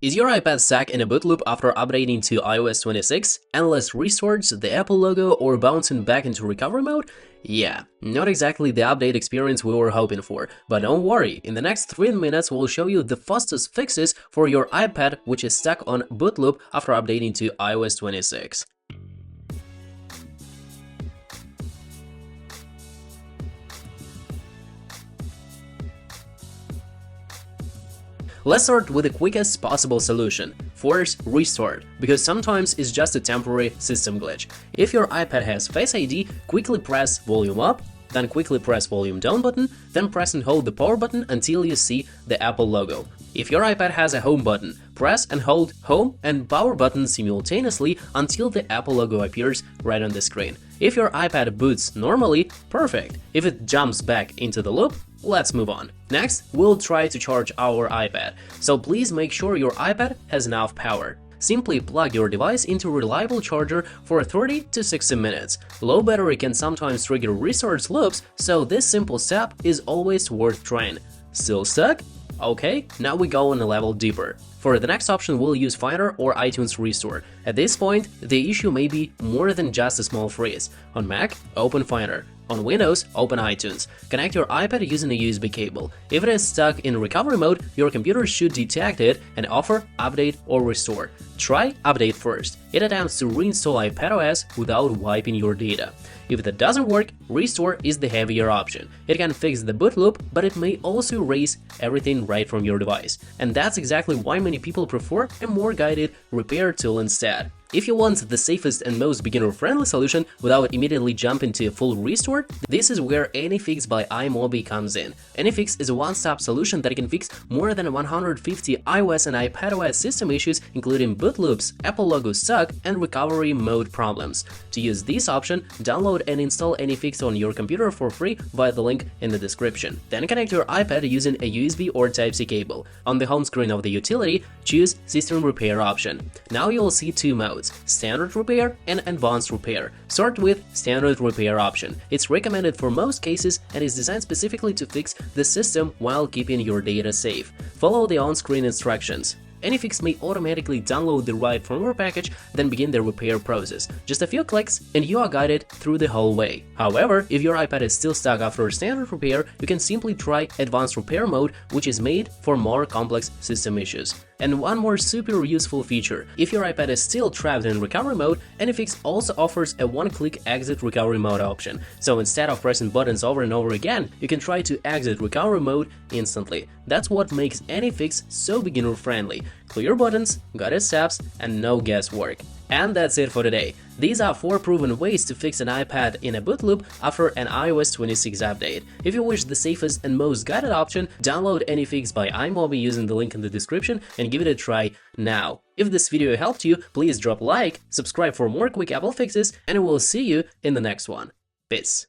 Is your iPad stuck in a boot loop after updating to iOS 26? Endless restarts, the Apple logo, or bouncing back into recovery mode? Yeah, not exactly the update experience we were hoping for, but don't worry, in the next 3 minutes we'll show you the fastest fixes for your iPad which is stuck on boot loop after updating to iOS 26. Let's start with the quickest possible solution. Force restart, because sometimes it's just a temporary system glitch. If your iPad has Face ID, quickly press volume up, then quickly press volume down button, then press and hold the power button until you see the Apple logo. If your iPad has a home button, press and hold home and power button simultaneously until the Apple logo appears right on the screen. If your iPad boots normally, perfect. If it jumps back into the loop, let's move on. Next, we'll try to charge our iPad, so please make sure your iPad has enough power. Simply plug your device into a reliable charger for 30 to 60 minutes. Low battery can sometimes trigger restart loops, so this simple step is always worth trying. Still stuck? Okay, now we go on a level deeper. For the next option, we'll use Finder or iTunes Restore. At this point, the issue may be more than just a small freeze. On Mac, open Finder. On Windows, open iTunes. Connect your iPad using a USB cable. If it is stuck in recovery mode, your computer should detect it and offer update or restore. Try update first. It attempts to reinstall iPadOS without wiping your data. If that doesn't work, restore is the heavier option. It can fix the boot loop, but it may also erase everything right from your device. And that's exactly why many people prefer a more guided repair tool instead. If you want the safest and most beginner-friendly solution without immediately jumping to a full restore, this is where AnyFix by iMobie comes in. AnyFix is a one-stop solution that can fix more than 150 iOS and iPadOS system issues, including boot loops, Apple logo stuck, and recovery mode problems. To use this option, download and install AnyFix on your computer for free via the link in the description. Then connect your iPad using a USB or Type-C cable. On the home screen of the utility, choose System Repair option. Now you'll see two modes: Standard Repair and Advanced Repair. Start with Standard Repair option. It's recommended for most cases and is designed specifically to fix the system while keeping your data safe. Follow the on-screen instructions. AnyFix may automatically download the right firmware package, then begin the repair process. Just a few clicks and you are guided through the whole way. However, if your iPad is still stuck after standard repair, you can simply try Advanced Repair mode, which is made for more complex system issues. And one more super useful feature: if your iPad is still trapped in recovery mode, AnyFix also offers a one-click exit recovery mode option. So instead of pressing buttons over and over again, you can try to exit recovery mode instantly. That's what makes AnyFix so beginner-friendly. Clear buttons, guided steps, and no guesswork. And that's it for today. These are 4 proven ways to fix an iPad in a boot loop after an iOS 26 update. If you wish the safest and most guided option, download AnyFix by iMobie using the link in the description and give it a try now. If this video helped you, please drop a like, subscribe for more quick Apple fixes, and we'll see you in the next one. Peace.